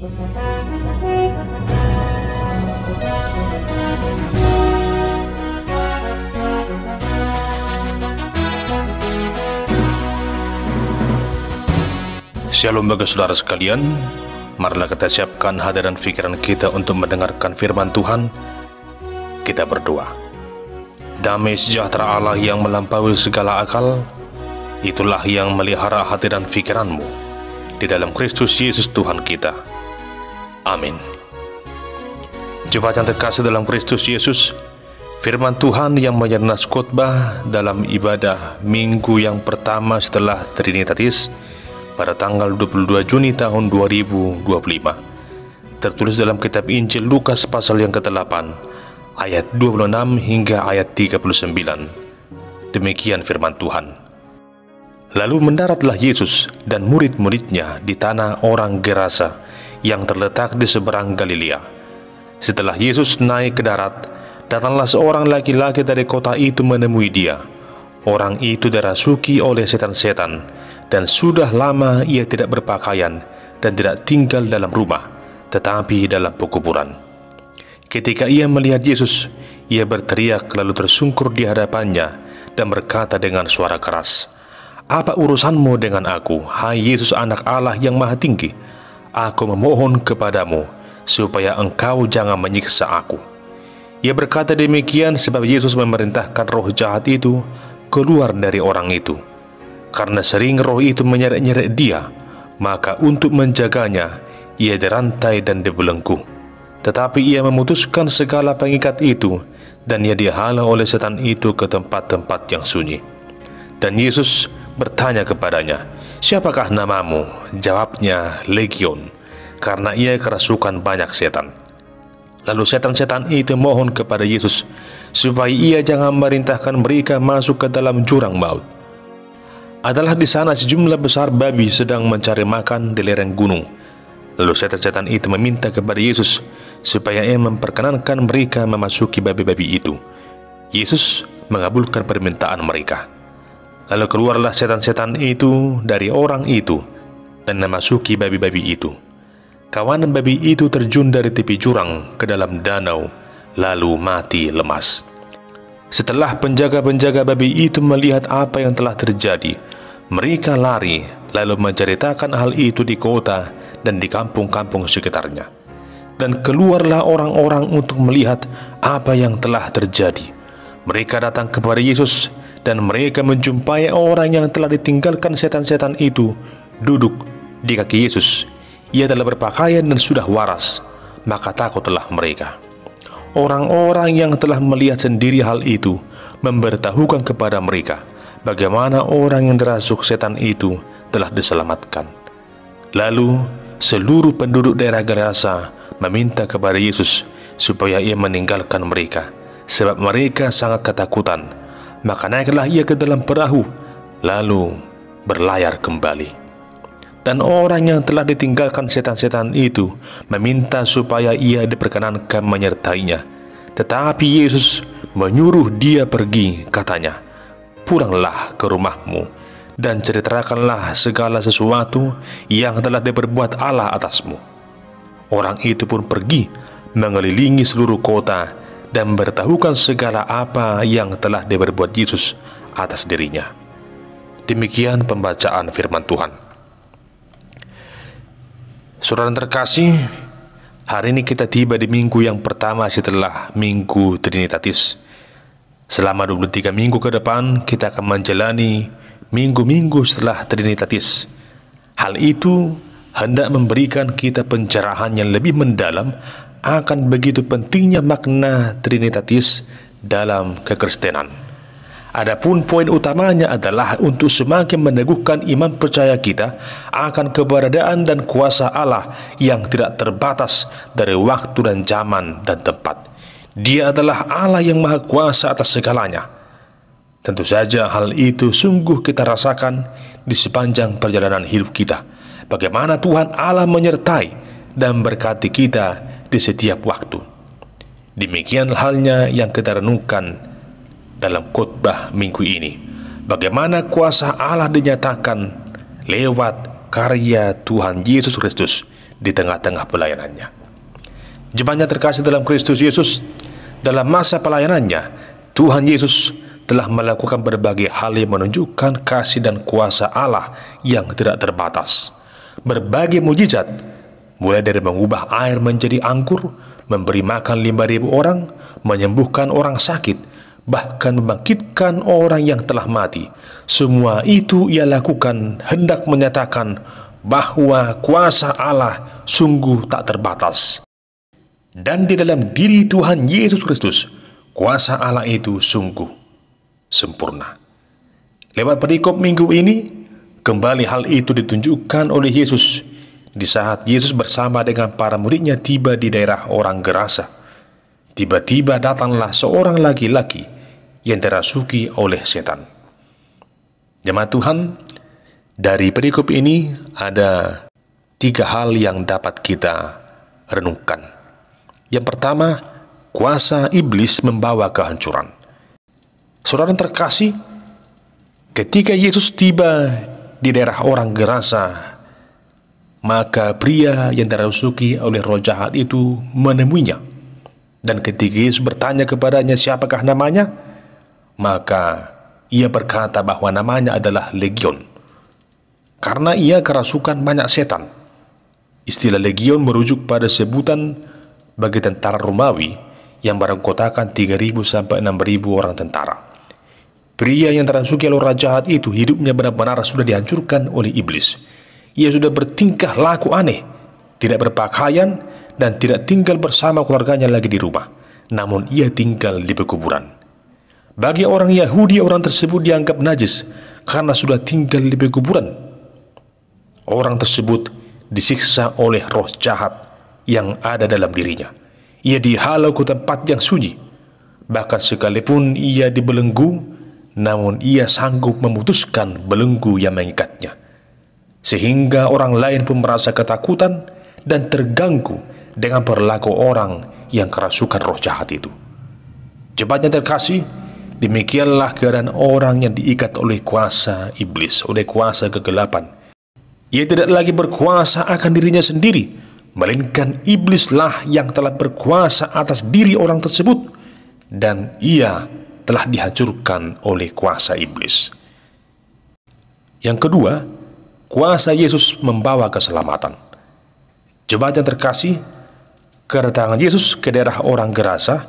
Shalom bagi saudara sekalian, marilah kita siapkan hati dan pikiran kita untuk mendengarkan firman Tuhan. Kita berdoa. Damai sejahtera Allah yang melampaui segala akal, itulah yang melihara hati dan pikiranmu di dalam Kristus Yesus Tuhan kita. Amin. Jemaat yang terkasih dalam Kristus Yesus, firman Tuhan yang menjadi khotbah dalam ibadah minggu yang pertama setelah Trinitatis pada tanggal 22 Juni tahun 2025 tertulis dalam kitab Injil Lukas pasal yang ke-8 ayat 26 hingga ayat 39. Demikian firman Tuhan. Lalu mendaratlah Yesus dan murid-muridnya di tanah orang Gerasa yang terletak di seberang Galilea. Setelah Yesus naik ke darat, datanglah seorang laki-laki dari kota itu menemui dia. Orang itu dirasuki oleh setan-setan, dan sudah lama ia tidak berpakaian dan tidak tinggal dalam rumah, tetapi dalam pekuburan. Ketika ia melihat Yesus, ia berteriak lalu tersungkur di hadapannya dan berkata dengan suara keras, "Apa urusanmu dengan aku, hai Yesus anak Allah yang maha tinggi? Aku memohon kepadamu supaya engkau jangan menyiksa aku." Ia berkata demikian sebab Yesus memerintahkan roh jahat itu keluar dari orang itu. Karena sering roh itu menyeret-nyeret dia, maka untuk menjaganya, ia dirantai dan dibelenggu. Tetapi ia memutuskan segala pengikat itu, dan ia dihalau oleh setan itu ke tempat-tempat yang sunyi. Dan Yesus bertanya kepadanya, "Siapakah namamu?" Jawabnya, "Legion," karena ia kerasukan banyak setan. Lalu setan-setan itu mohon kepada Yesus supaya ia jangan merintahkan mereka masuk ke dalam jurang maut. Adalah di sana sejumlah besar babi sedang mencari makan di lereng gunung. Lalu setan-setan itu meminta kepada Yesus supaya ia memperkenankan mereka memasuki babi-babi itu. Yesus mengabulkan permintaan mereka. Lalu keluarlah setan-setan itu dari orang itu dan memasuki babi-babi itu. Kawanan babi itu terjun dari tepi jurang ke dalam danau, lalu mati lemas. Setelah penjaga-penjaga babi itu melihat apa yang telah terjadi, mereka lari lalu menceritakan hal itu di kota dan di kampung-kampung sekitarnya. Dan keluarlah orang-orang untuk melihat apa yang telah terjadi. Mereka datang kepada Yesus dan mereka menjumpai orang yang telah ditinggalkan setan-setan itu duduk di kaki Yesus. Ia telah berpakaian dan sudah waras, maka takutlah mereka. Orang-orang yang telah melihat sendiri hal itu memberitahukan kepada mereka bagaimana orang yang dirasuk setan itu telah diselamatkan. Lalu seluruh penduduk daerah Gerasa meminta kepada Yesus supaya ia meninggalkan mereka, sebab mereka sangat ketakutan. Maka naiklah ia ke dalam perahu, lalu berlayar kembali. Dan orang yang telah ditinggalkan setan-setan itu meminta supaya ia diperkenankan menyertainya. Tetapi Yesus menyuruh dia pergi, katanya, "Pulanglah ke rumahmu dan ceritakanlah segala sesuatu yang telah diperbuat Allah atasmu." Orang itu pun pergi mengelilingi seluruh kota dan beritahukan segala apa yang telah diperbuat Yesus atas dirinya. Demikian pembacaan firman Tuhan. Saudara terkasih, hari ini kita tiba di minggu yang pertama setelah Minggu Trinitatis. Selama 23 minggu ke depan, kita akan menjalani minggu-minggu setelah Trinitatis. Hal itu hendak memberikan kita pencerahan yang lebih mendalam akan begitu pentingnya makna Trinitatis dalam kekristenan. Adapun poin utamanya adalah untuk semakin meneguhkan iman percaya kita akan keberadaan dan kuasa Allah yang tidak terbatas dari waktu dan zaman dan tempat. Dia adalah Allah yang maha kuasa atas segalanya. Tentu saja hal itu sungguh kita rasakan di sepanjang perjalanan hidup kita. Bagaimana Tuhan Allah menyertai dan berkati kita di setiap waktu. Demikian halnya yang kita renungkan dalam khotbah minggu ini, bagaimana kuasa Allah dinyatakan lewat karya Tuhan Yesus Kristus di tengah-tengah pelayanannya. Jemaatnya terkasih dalam Kristus Yesus, dalam masa pelayanannya, Tuhan Yesus telah melakukan berbagai hal yang menunjukkan kasih dan kuasa Allah yang tidak terbatas. Berbagai mujizat, mulai dari mengubah air menjadi anggur, memberi makan 5.000 orang, menyembuhkan orang sakit, bahkan membangkitkan orang yang telah mati. Semua itu ia lakukan hendak menyatakan bahwa kuasa Allah sungguh tak terbatas. Dan di dalam diri Tuhan Yesus Kristus, kuasa Allah itu sungguh sempurna. Lewat perikop minggu ini, kembali hal itu ditunjukkan oleh Yesus di saat Yesus bersama dengan para muridnya tiba di daerah orang Gerasa. Tiba-tiba datanglah seorang laki-laki yang dirasuki oleh setan. Jemaat Tuhan, dari perikop ini ada 3 hal yang dapat kita renungkan. Yang pertama, kuasa iblis membawa kehancuran. Saudara terkasih, ketika Yesus tiba di daerah orang Gerasa, maka pria yang dirasuki oleh roh jahat itu menemuinya. Dan ketika Yesus bertanya kepadanya siapakah namanya, maka ia berkata bahwa namanya adalah Legion, karena ia kerasukan banyak setan. Istilah Legion merujuk pada sebutan bagi tentara Romawi yang beranggotakan 3.000 sampai 6.000 orang tentara. Pria yang dirasuki oleh roh jahat itu hidupnya benar-benar sudah dihancurkan oleh iblis. Ia sudah bertingkah laku aneh, tidak berpakaian, dan tidak tinggal bersama keluarganya lagi di rumah, namun ia tinggal di pekuburan. Bagi orang Yahudi, orang tersebut dianggap najis karena sudah tinggal di pekuburan. Orang tersebut disiksa oleh roh jahat yang ada dalam dirinya. Ia dihalau ke tempat yang sunyi. Bahkan sekalipun ia dibelenggu, namun ia sanggup memutuskan belenggu yang mengikatnya, sehingga orang lain pun merasa ketakutan dan terganggu dengan perilaku orang yang kerasukan roh jahat itu. Jemaatnya terkasih, demikianlah keadaan orang yang diikat oleh kuasa iblis, oleh kuasa kegelapan. Ia tidak lagi berkuasa akan dirinya sendiri, melainkan iblislah yang telah berkuasa atas diri orang tersebut, dan ia telah dihancurkan oleh kuasa iblis. Yang kedua, kuasa Yesus membawa keselamatan. Jemaat yang terkasih, kedatangan Yesus ke daerah orang Gerasa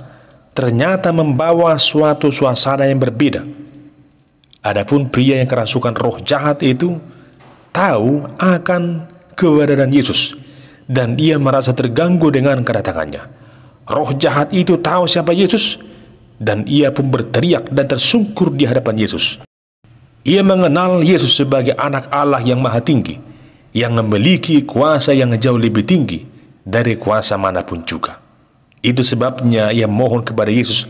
ternyata membawa suatu suasana yang berbeda. Adapun pria yang kerasukan roh jahat itu tahu akan keberadaan Yesus, dan dia merasa terganggu dengan kedatangannya. Roh jahat itu tahu siapa Yesus, dan ia pun berteriak dan tersungkur di hadapan Yesus. Ia mengenal Yesus sebagai anak Allah yang maha tinggi, yang memiliki kuasa yang jauh lebih tinggi dari kuasa manapun juga. Itu sebabnya ia mohon kepada Yesus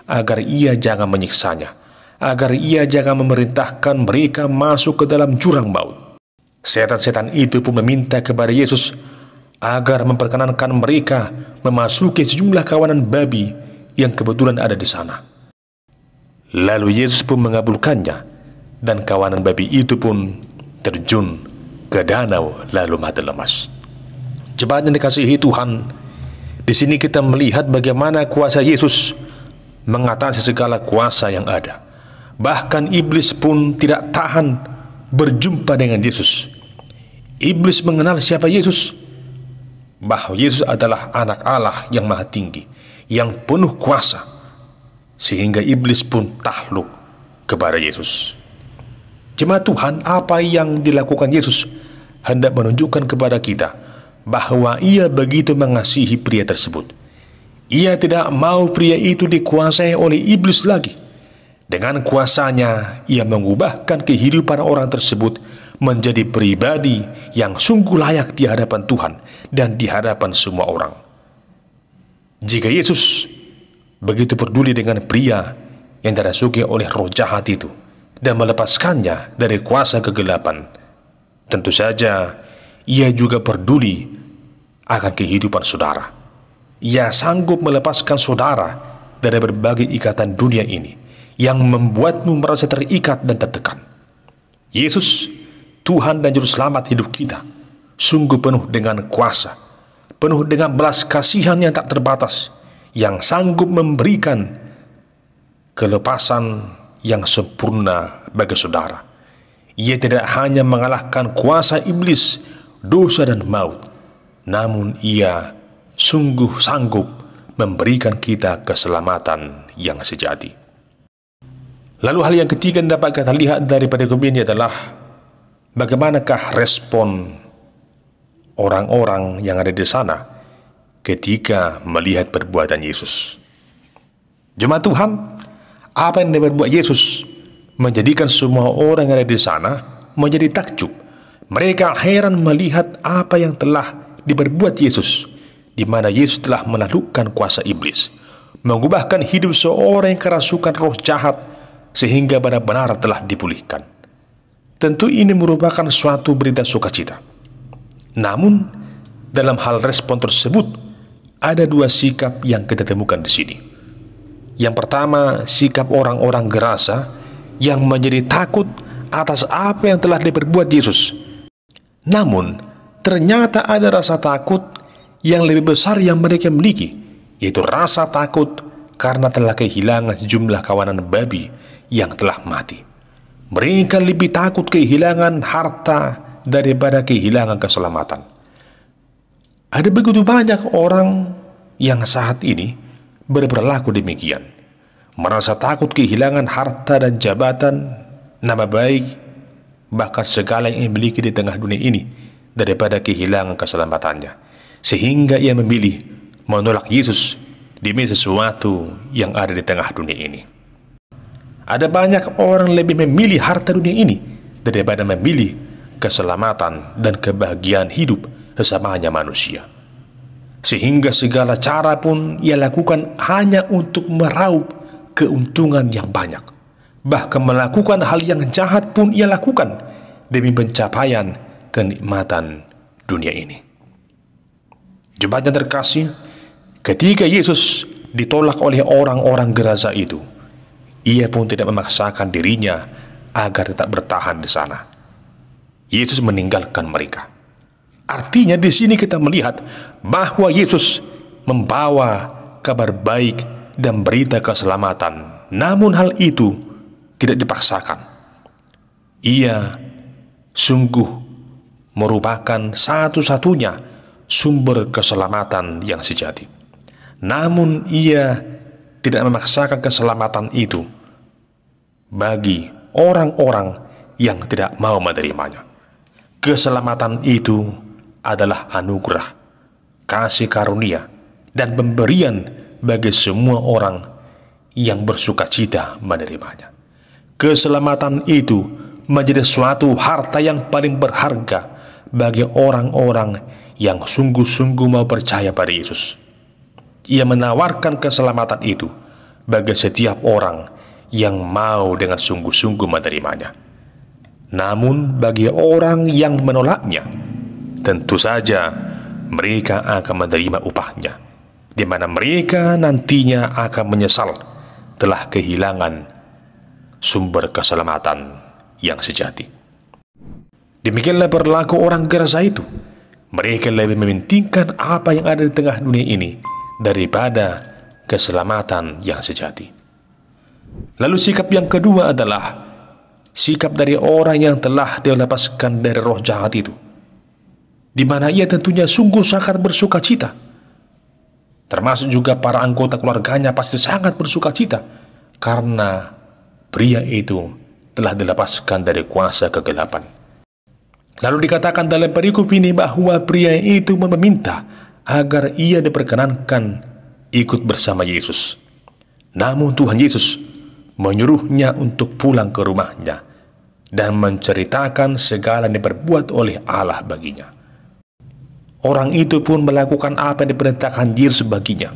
agar ia jangan menyiksanya, agar ia jangan memerintahkan mereka masuk ke dalam jurang maut. Setan-setan itu pun meminta kepada Yesus agar memperkenankan mereka memasuki sejumlah kawanan babi yang kebetulan ada di sana. Lalu Yesus pun mengabulkannya, dan kawanan babi itu pun terjun ke danau lalu mati lemas. Jemaat yang dikasihi Tuhan, di sini kita melihat bagaimana kuasa Yesus mengatasi segala kuasa yang ada. Bahkan iblis pun tidak tahan berjumpa dengan Yesus. Iblis mengenal siapa Yesus, bahwa Yesus adalah anak Allah yang maha tinggi, yang penuh kuasa, sehingga iblis pun takluk kepada Yesus. Jemaat Tuhan, apa yang dilakukan Yesus hendak menunjukkan kepada kita bahwa ia begitu mengasihi pria tersebut. Ia tidak mau pria itu dikuasai oleh iblis lagi. Dengan kuasanya, ia mengubahkan kehidupan orang tersebut menjadi pribadi yang sungguh layak di hadapan Tuhan dan di hadapan semua orang. Jika Yesus begitu peduli dengan pria yang dirasuki oleh roh jahat itu dan melepaskannya dari kuasa kegelapan, tentu saja ia juga peduli akan kehidupan saudara. Ia sanggup melepaskan saudara dari berbagai ikatan dunia ini yang membuatmu merasa terikat dan tertekan. Yesus, Tuhan dan Juru Selamat hidup kita, sungguh penuh dengan kuasa, penuh dengan belas kasihan yang tak terbatas, yang sanggup memberikan kelepasan yang sempurna bagi saudara. Ia tidak hanya mengalahkan kuasa iblis, dosa dan maut, namun ia sungguh sanggup memberikan kita keselamatan yang sejati. Lalu hal yang ketiga yang dapat kita lihat daripada hukum ini adalah bagaimanakah respon orang-orang yang ada di sana ketika melihat perbuatan Yesus. Jemaat Tuhan, apa yang diperbuat Yesus menjadikan semua orang yang ada di sana menjadi takjub. Mereka heran melihat apa yang telah diperbuat Yesus, di mana Yesus telah menaklukkan kuasa iblis, mengubahkan hidup seorang yang kerasukan roh jahat sehingga benar-benar telah dipulihkan. Tentu ini merupakan suatu berita sukacita. Namun, dalam hal respon tersebut, ada dua sikap yang kita temukan di sini. Yang pertama, sikap orang-orang gerasa yang menjadi takut atas apa yang telah diperbuat Yesus. Namun, ternyata ada rasa takut yang lebih besar yang mereka miliki, yaitu rasa takut karena telah kehilangan sejumlah kawanan babi yang telah mati. Mereka lebih takut kehilangan harta daripada kehilangan keselamatan. Ada begitu banyak orang yang saat ini berperilaku demikian, merasa takut kehilangan harta dan jabatan, nama baik, bahkan segala yang ia miliki di tengah dunia ini daripada kehilangan keselamatannya, sehingga ia memilih menolak Yesus demi sesuatu yang ada di tengah dunia ini. Ada banyak orang lebih memilih harta dunia ini daripada memilih keselamatan dan kebahagiaan hidup sesamanya manusia, sehingga segala cara pun ia lakukan hanya untuk meraup keuntungan yang banyak. Bahkan melakukan hal yang jahat pun ia lakukan demi pencapaian kenikmatan dunia ini. Jemaat yang terkasih, ketika Yesus ditolak oleh orang-orang gerasa itu, ia pun tidak memaksakan dirinya agar tetap bertahan di sana. Yesus meninggalkan mereka. Artinya di sini kita melihat bahwa Yesus membawa kabar baik dan berita keselamatan. Namun hal itu tidak dipaksakan. Ia sungguh merupakan satu-satunya sumber keselamatan yang sejati. Namun ia tidak memaksakan keselamatan itu bagi orang-orang yang tidak mau menerimanya. Keselamatan itu adalah anugerah, kasih karunia, dan pemberian bagi semua orang yang bersukacita menerimanya. Keselamatan itu menjadi suatu harta yang paling berharga bagi orang-orang yang sungguh-sungguh mau percaya pada Yesus. Ia menawarkan keselamatan itu bagi setiap orang yang mau dengan sungguh-sungguh menerimanya. Namun bagi orang yang menolaknya, tentu saja mereka akan menerima upahnya, di mana mereka nantinya akan menyesal telah kehilangan sumber keselamatan yang sejati. Demikianlah perilaku orang gerasa itu. Mereka lebih mementingkan apa yang ada di tengah dunia ini daripada keselamatan yang sejati. Lalu sikap yang kedua adalah sikap dari orang yang telah dilepaskan dari roh jahat itu, di mana ia tentunya sungguh sangat bersukacita. Termasuk juga para anggota keluarganya pasti sangat bersukacita karena pria itu telah dilepaskan dari kuasa kegelapan. Lalu dikatakan dalam perikop ini bahwa pria itu meminta agar ia diperkenankan ikut bersama Yesus. Namun Tuhan Yesus menyuruhnya untuk pulang ke rumahnya dan menceritakan segala yang diperbuat oleh Allah baginya. Orang itu pun melakukan apa yang diperintahkan Yesus baginya,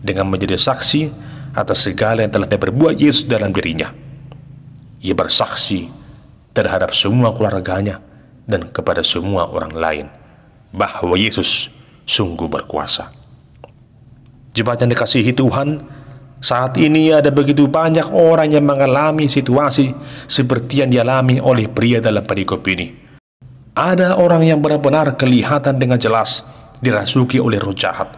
dengan menjadi saksi atas segala yang telah diperbuat Yesus dalam dirinya. Ia bersaksi terhadap semua keluarganya dan kepada semua orang lain bahwa Yesus sungguh berkuasa. Jemaat yang dikasihi Tuhan, saat ini ada begitu banyak orang yang mengalami situasi seperti yang dialami oleh pria dalam perikop ini. Ada orang yang benar-benar kelihatan dengan jelas dirasuki oleh roh jahat.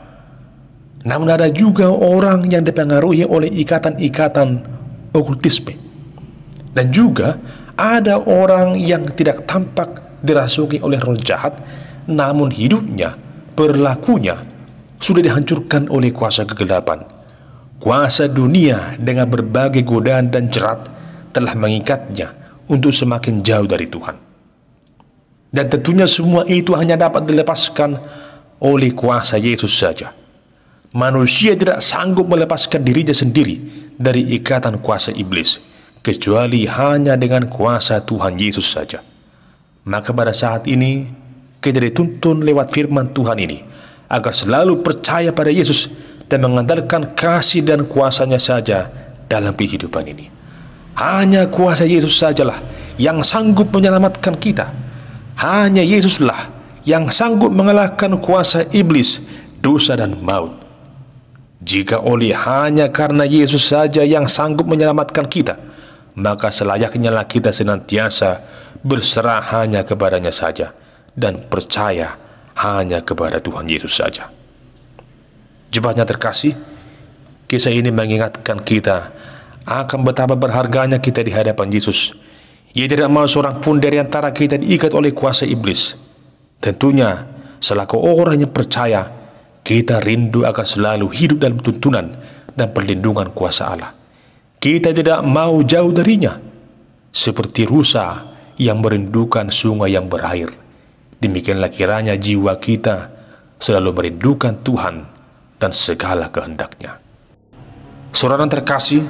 Namun ada juga orang yang dipengaruhi oleh ikatan-ikatan okultisme. Dan juga ada orang yang tidak tampak dirasuki oleh roh jahat, namun hidupnya, perilakunya sudah dihancurkan oleh kuasa kegelapan. Kuasa dunia dengan berbagai godaan dan jerat telah mengikatnya untuk semakin jauh dari Tuhan. Dan tentunya semua itu hanya dapat dilepaskan oleh kuasa Yesus saja. Manusia tidak sanggup melepaskan dirinya sendiri dari ikatan kuasa iblis, kecuali hanya dengan kuasa Tuhan Yesus saja. Maka pada saat ini kita dituntun lewat firman Tuhan ini agar selalu percaya pada Yesus dan mengandalkan kasih dan kuasanya saja dalam kehidupan ini. Hanya kuasa Yesus sajalah yang sanggup menyelamatkan kita. Hanya Yesuslah yang sanggup mengalahkan kuasa iblis, dosa dan maut. Jika hanya karena Yesus saja yang sanggup menyelamatkan kita, maka selayaknya lah kita senantiasa berserah hanya kepadanya saja dan percaya hanya kepada Tuhan Yesus saja. Jemaatnya terkasih, kisah ini mengingatkan kita akan betapa berharganya kita di hadapan Yesus. Ia tidak mau seorang pun dari antara kita diikat oleh kuasa iblis. Tentunya, selaku orang yang percaya, kita rindu akan selalu hidup dalam tuntunan dan perlindungan kuasa Allah. Kita tidak mau jauh darinya, seperti rusa yang merindukan sungai yang berair. Demikianlah kiranya jiwa kita selalu merindukan Tuhan dan segala kehendaknya. Saudara terkasih,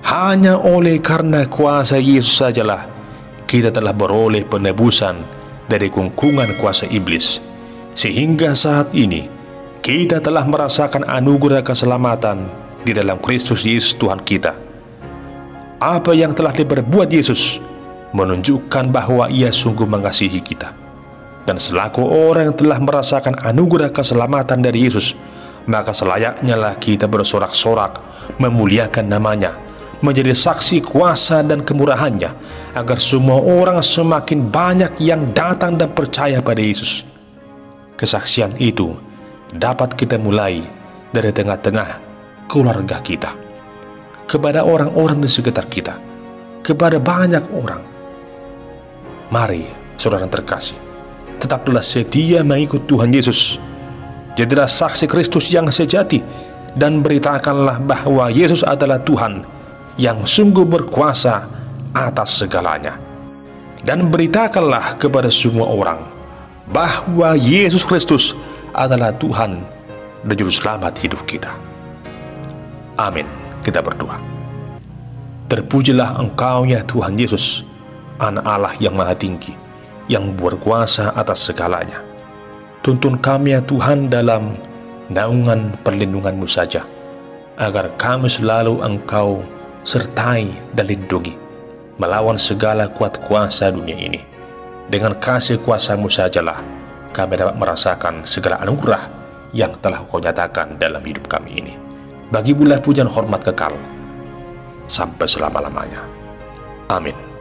hanya oleh karena kuasa Yesus sajalah kita telah beroleh penebusan dari kungkungan kuasa iblis, sehingga saat ini kita telah merasakan anugerah keselamatan di dalam Kristus Yesus Tuhan kita. Apa yang telah diperbuat Yesus menunjukkan bahwa Ia sungguh mengasihi kita. Dan selaku orang yang telah merasakan anugerah keselamatan dari Yesus, maka selayaknya lah kita bersorak-sorak memuliakan namanya, menjadi saksi kuasa dan kemurahannya, agar semua orang semakin banyak yang datang dan percaya pada Yesus. Kesaksian itu dapat kita mulai dari tengah-tengah keluarga kita, kepada orang-orang di sekitar kita, kepada banyak orang. Mari, saudara terkasih, tetaplah setia mengikut Tuhan Yesus. Jadilah saksi Kristus yang sejati, dan beritakanlah bahwa Yesus adalah Tuhan yang sungguh berkuasa atas segalanya. Dan beritakanlah kepada semua orang bahwa Yesus Kristus adalah Tuhan dan Juru Selamat hidup kita. Amin. Kita berdoa. Terpujilah Engkau ya Tuhan Yesus, Anak Allah yang Maha Tinggi, yang berkuasa atas segalanya. Tuntun kami ya Tuhan dalam naungan perlindungan-Mu saja, agar kami selalu Engkau sertai dan lindungi melawan segala kuat kuasa dunia ini. Dengan kasih kuasa-Mu sajalah kami dapat merasakan segala anugerah yang telah Kau nyatakan dalam hidup kami ini. Bagi-Mulah pujian hormat kekal sampai selama-lamanya. Amin.